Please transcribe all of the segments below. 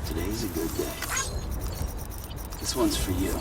Today's a good day. This one's for you.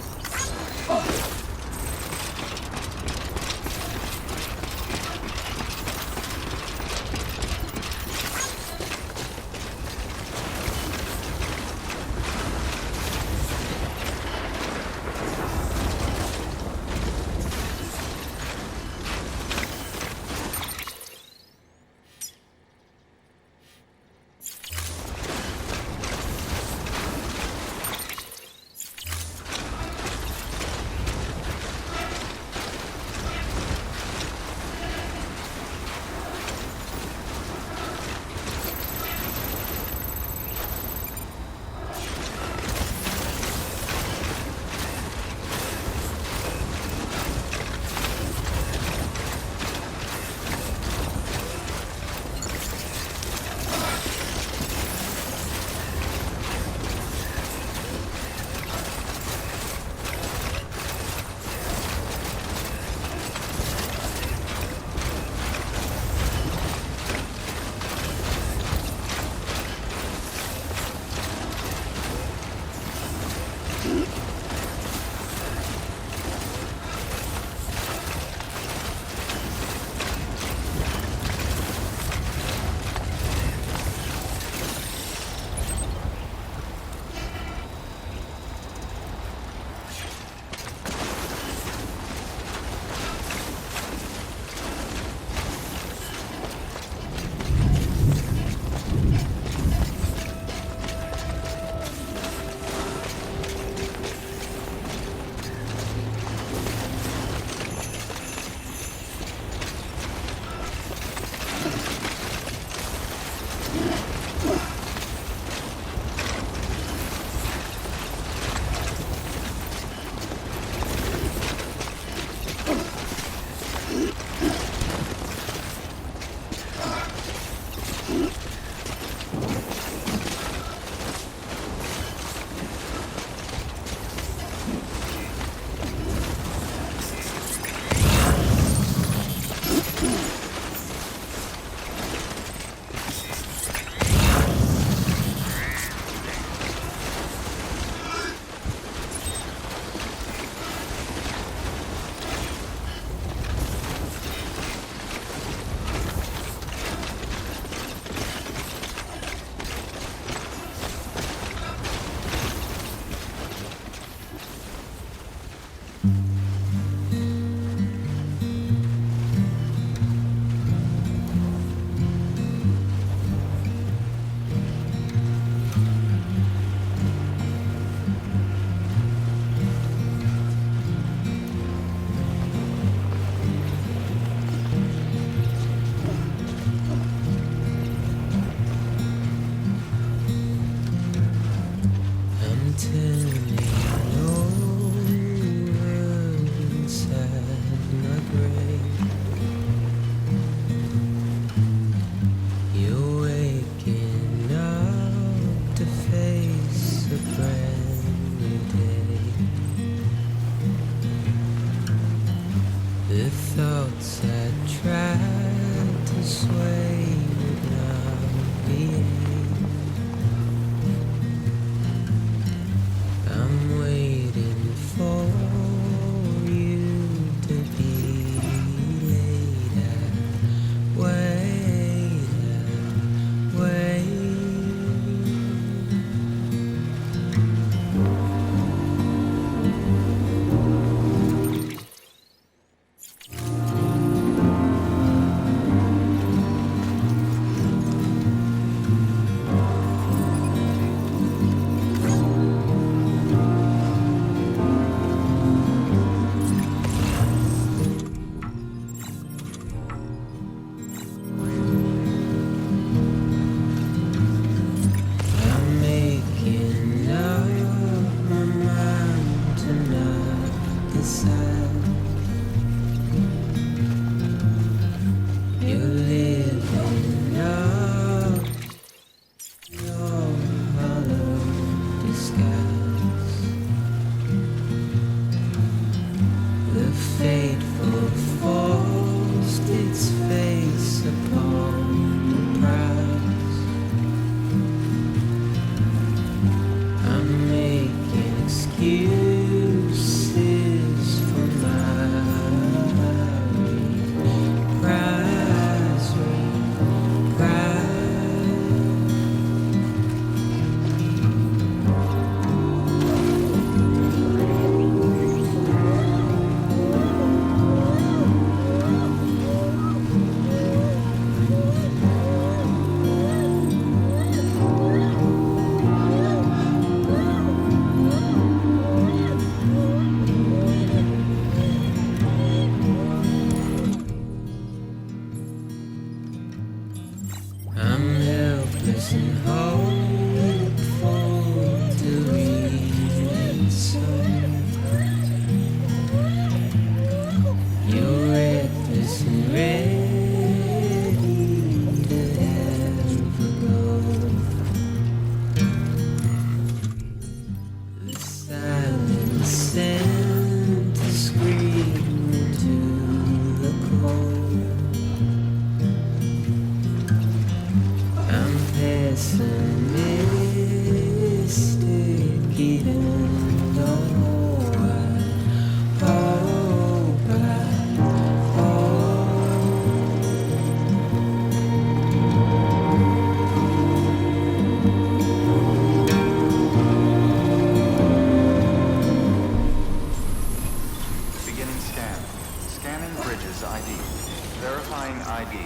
You live in your hollow disguise. The fateful forced its face upon the prize. I'm making excuses for my reprise. I'm helpless and hopeful to remain so. You're reckless and ready to ever go. The silence sent to scream into the cold. I'm pessimistic even though I hope Beginning scan. Scanning bridges ID. Verifying ID.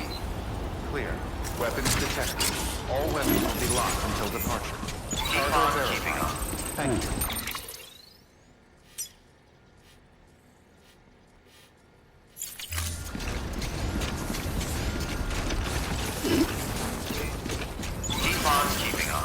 Clear. Weapons detected. All weapons will be locked until departure. Cargo verified. Thank you. Keep on keeping on.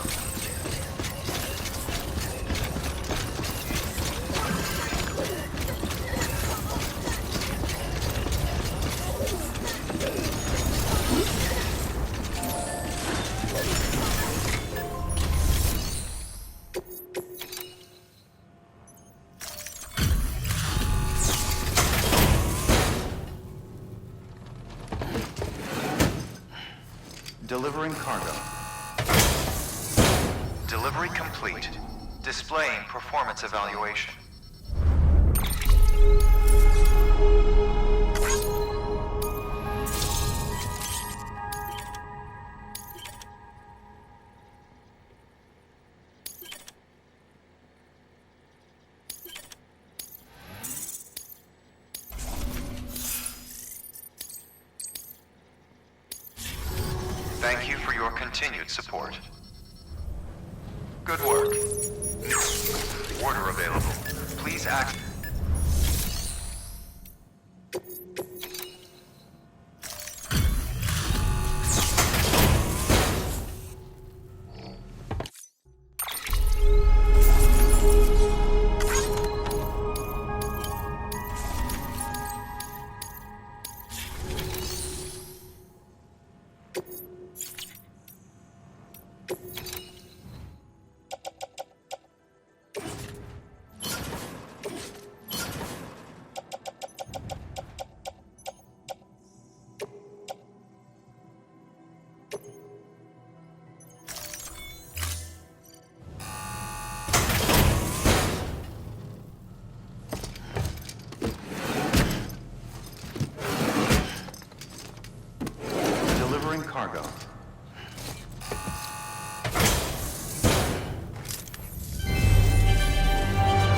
Delivering cargo. Delivery complete. Displaying performance evaluation. Thank you for your continued support. Good work. Order available. Please act. Delivering cargo.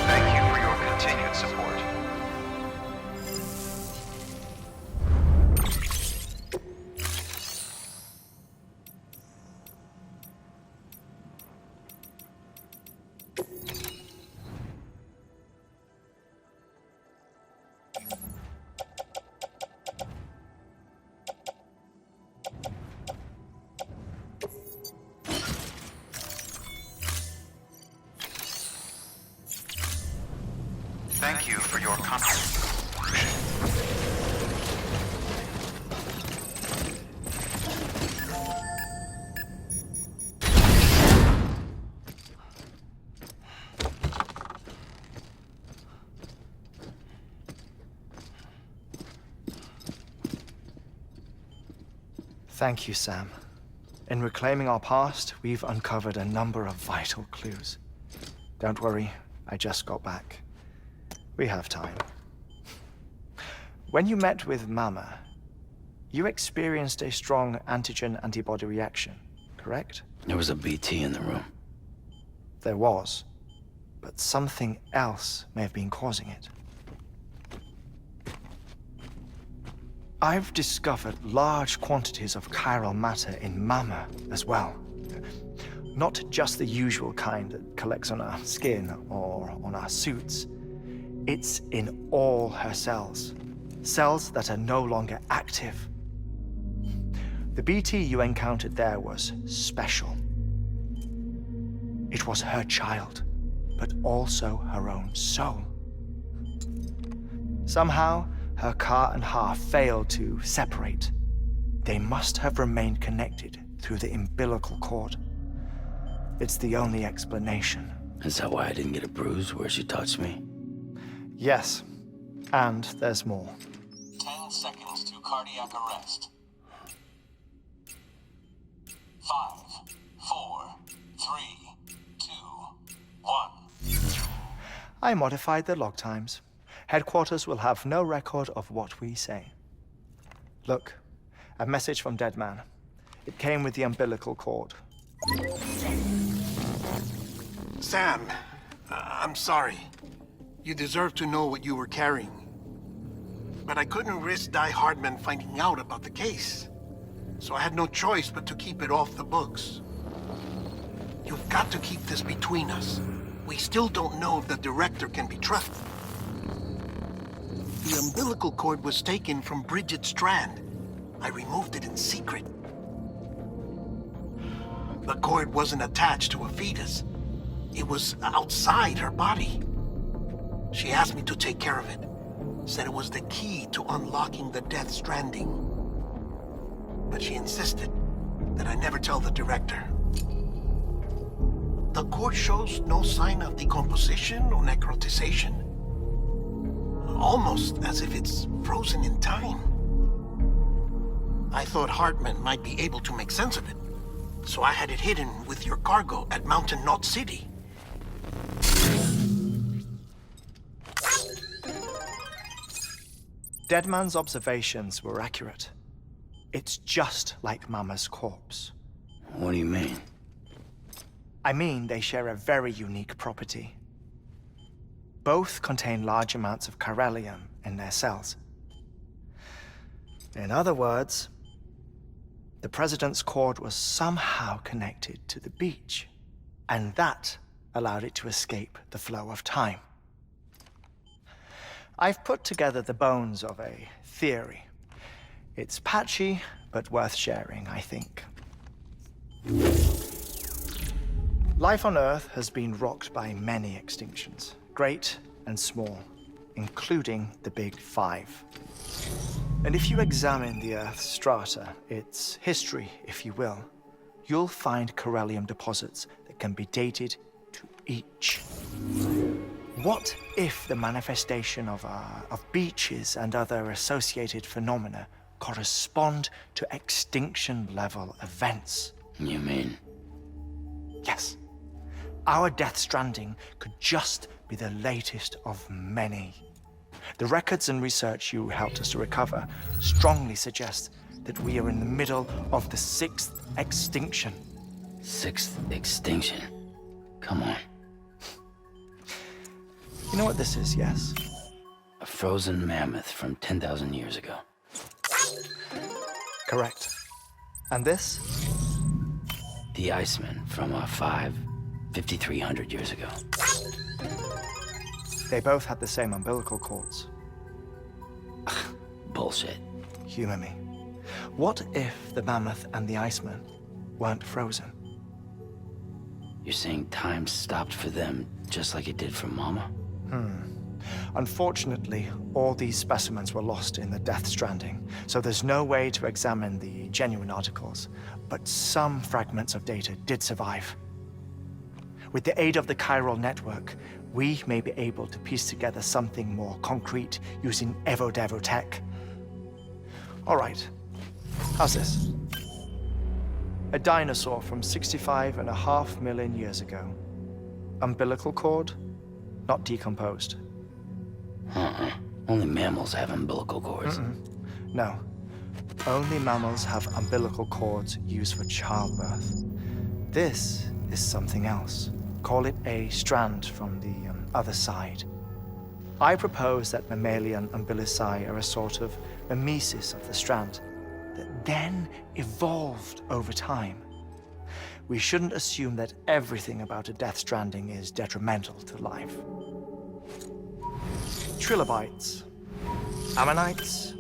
Thank you for your continued support. Thank you for your confidence. Thank you, Sam. In reclaiming our past, we've uncovered a number of vital clues. Don't worry, I just got back. We have time. When you met with Mama, you experienced a strong antigen-antibody reaction, correct? There was a BT in the room. There was, but something else may have been causing it. I've discovered large quantities of chiral matter in Mama as well. Not just the usual kind that collects on our skin or on our suits. It's in all her cells. Cells that are no longer active. The BT you encountered there was special. It was her child, but also her own soul. Somehow, her car and half failed to separate. They must have remained connected through the umbilical cord. It's the only explanation. Is that why I didn't get a bruise where she touched me? Yes, and there's more. 10 seconds to cardiac arrest. 5, 4, 3, 2, 1. I modified the log times. Headquarters will have no record of what we say. Look, a message from Dead Man. It came with the umbilical cord. Sam, I'm sorry. You deserve to know what you were carrying. But I couldn't risk Di Hardman finding out about the case. So I had no choice but to keep it off the books. You've got to keep this between us. We still don't know if the director can be trusted. The umbilical cord was taken from Bridget Strand. I removed it in secret. The cord wasn't attached to a fetus. It was outside her body. She asked me to take care of it. Said it was the key to unlocking the Death Stranding. But she insisted that I never tell the director. The cord shows no sign of decomposition or necrotization. Almost as if it's frozen in time. I thought Hartman might be able to make sense of it, so I had it hidden with your cargo at Mountain Knot City. Deadman's observations were accurate. It's just like Mama's corpse. What do you mean? I mean, they share a very unique property. Both contain large amounts of chiralium in their cells. In other words, the president's cord was somehow connected to the beach, and that allowed it to escape the flow of time. I've put together the bones of a theory. It's patchy, but worth sharing, I think. Life on Earth has been rocked by many extinctions, great and small, including the Big Five. And if you examine the Earth's strata, its history, if you will, you'll find chiralium deposits that can be dated to each. What if the manifestation of beaches and other associated phenomena correspond to extinction-level events? You mean? Yes. Our Death Stranding could just be the latest of many. The records and research you helped us to recover strongly suggest that we are in the middle of the 6th extinction. 6th extinction? Come on. You know what this is, yes? A frozen mammoth from 10,000 years ago. Correct. And this? The Iceman from 5,300 years ago. They both had the same umbilical cords. Bullshit. Humor me. What if the mammoth and the Iceman weren't frozen? You're saying time stopped for them just like it did for Mama? Unfortunately, all these specimens were lost in the Death Stranding, so there's no way to examine the genuine articles, but some fragments of data did survive. With the aid of the chiral network, we may be able to piece together something more concrete using Evo-Devo tech. All right, how's this? A dinosaur from 65.5 million years ago. Umbilical cord, not decomposed. Only mammals have umbilical cords. No. Only mammals have umbilical cords used for childbirth. This is something else. Call it a strand from the other side. I propose that mammalian umbilici are a sort of mimesis of the strand that then evolved over time. We shouldn't assume that everything about a death stranding is detrimental to life. Trilobites, ammonites,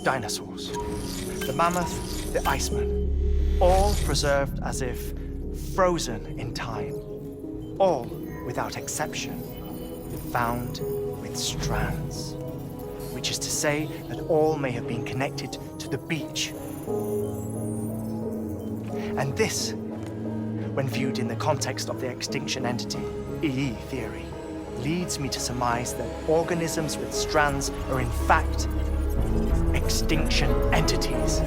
dinosaurs, the mammoth, the iceman, all preserved as if frozen in time, all without exception found with strands, which is to say that all may have been connected to the beach. And this, when viewed in the context of the extinction entity, EE theory, leads me to surmise that organisms with strands are in fact extinction entities.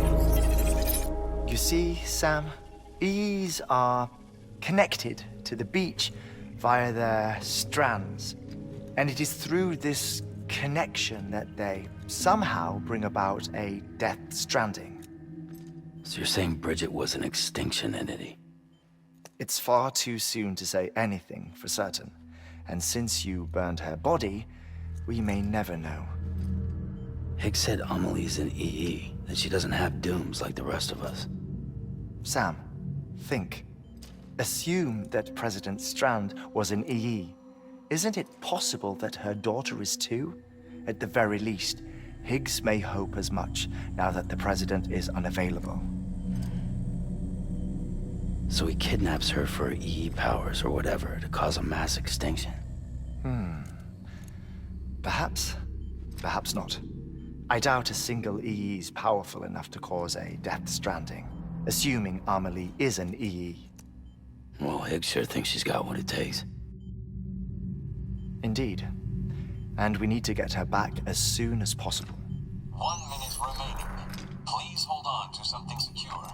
You see, Sam, EEs are connected to the beach via their strands. And it is through this connection that they somehow bring about a death stranding. So you're saying Bridget was an extinction entity? It's far too soon to say anything for certain. And since you burned her body, we may never know. Higgs said Amelie's an EE, that she doesn't have dooms like the rest of us. Sam, think. Assume that President Strand was an EE. Isn't it possible that her daughter is too? At the very least, Higgs may hope as much now that the president is unavailable. So he kidnaps her for EE powers or whatever to cause a mass extinction. Perhaps. Perhaps not. I doubt a single EE is powerful enough to cause a death stranding, assuming Amelie is an EE. Well, Higgs sure thinks she's got what it takes. Indeed. And we need to get her back as soon as possible. 1 minute remaining. Please hold on to something secure.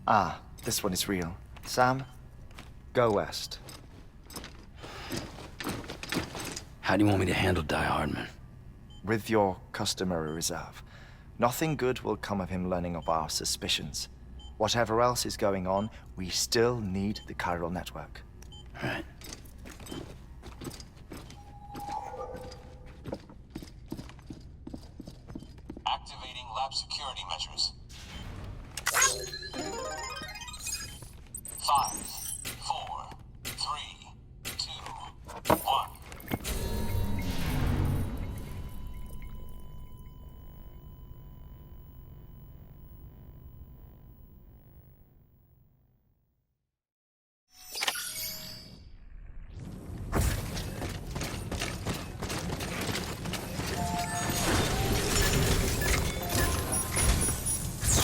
Ah, this one is real. Sam, go west. How do you want me to handle Die Hardman? With your customary reserve. Nothing good will come of him learning of our suspicions. Whatever else is going on, we still need the chiral network. Right. Activating lab security measures. 5, 4, 3, 2, 1.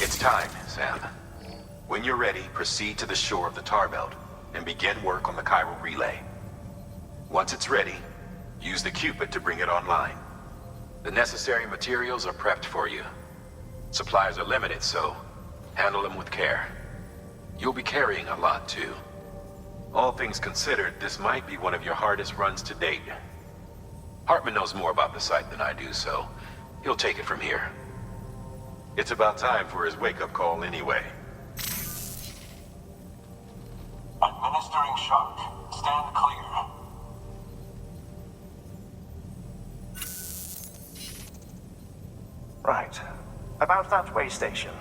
It's time, Sam. When you're ready, proceed to the shore of the tar belt and begin work on the chiral relay. Once it's ready, use the Cupid to bring it online. The necessary materials are prepped for you. Supplies are limited, so handle them with care. You'll be carrying a lot, too. All things considered, this might be one of your hardest runs to date. Hartman knows more about the site than I do, so he'll take it from here. It's about time for his wake-up call anyway. Administering shock. Stand clear. Right. About that way station.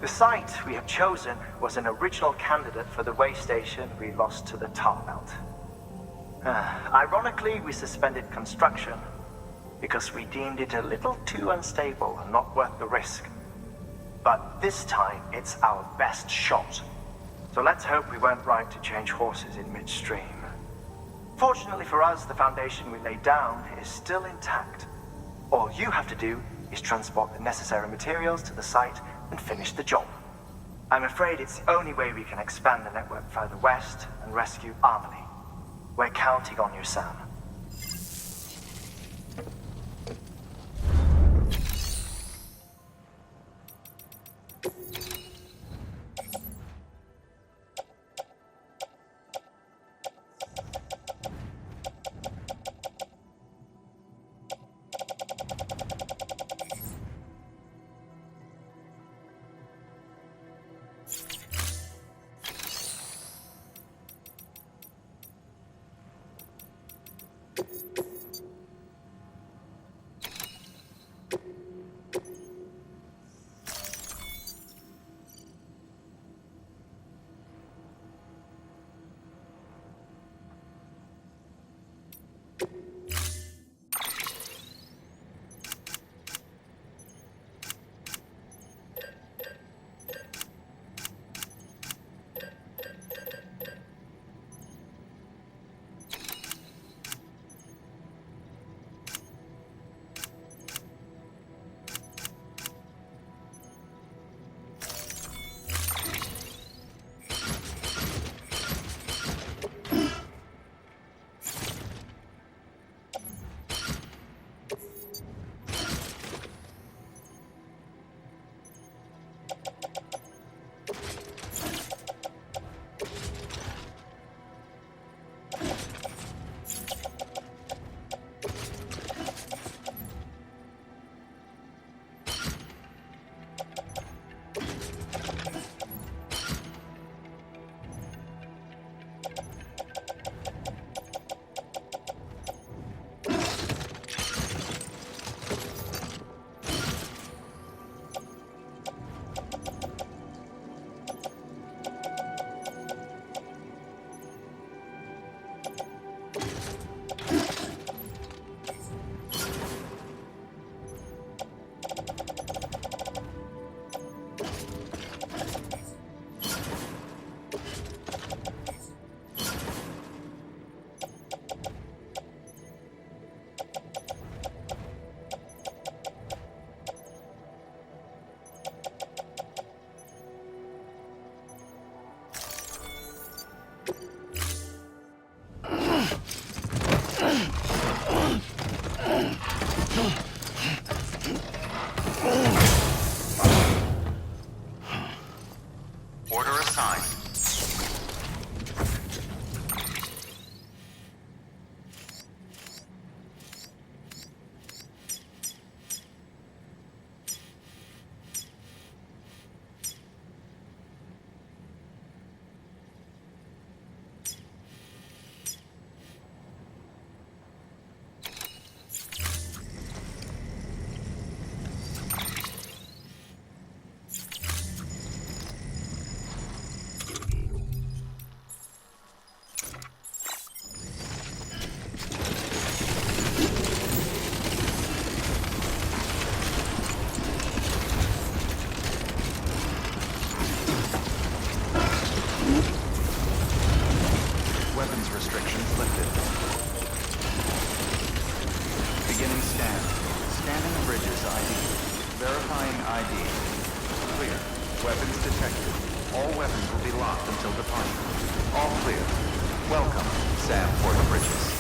The site we have chosen was an original candidate for the way station we lost to the tar belt. Ironically, we suspended construction because we deemed it a little too unstable and not worth the risk. But this time, it's our best shot. So let's hope we weren't right to change horses in midstream. Fortunately for us, the foundation we laid down is still intact. All you have to do is transport the necessary materials to the site and finish the job. I'm afraid it's the only way we can expand the network further west and rescue Amelie. We're counting on you, Sam. Order assigned. Weapons restrictions lifted. Beginning scan. Scanning bridges ID. Verifying ID. Clear. Weapons detected. All weapons will be locked until departure. All clear. Welcome, Sam Porter Bridges.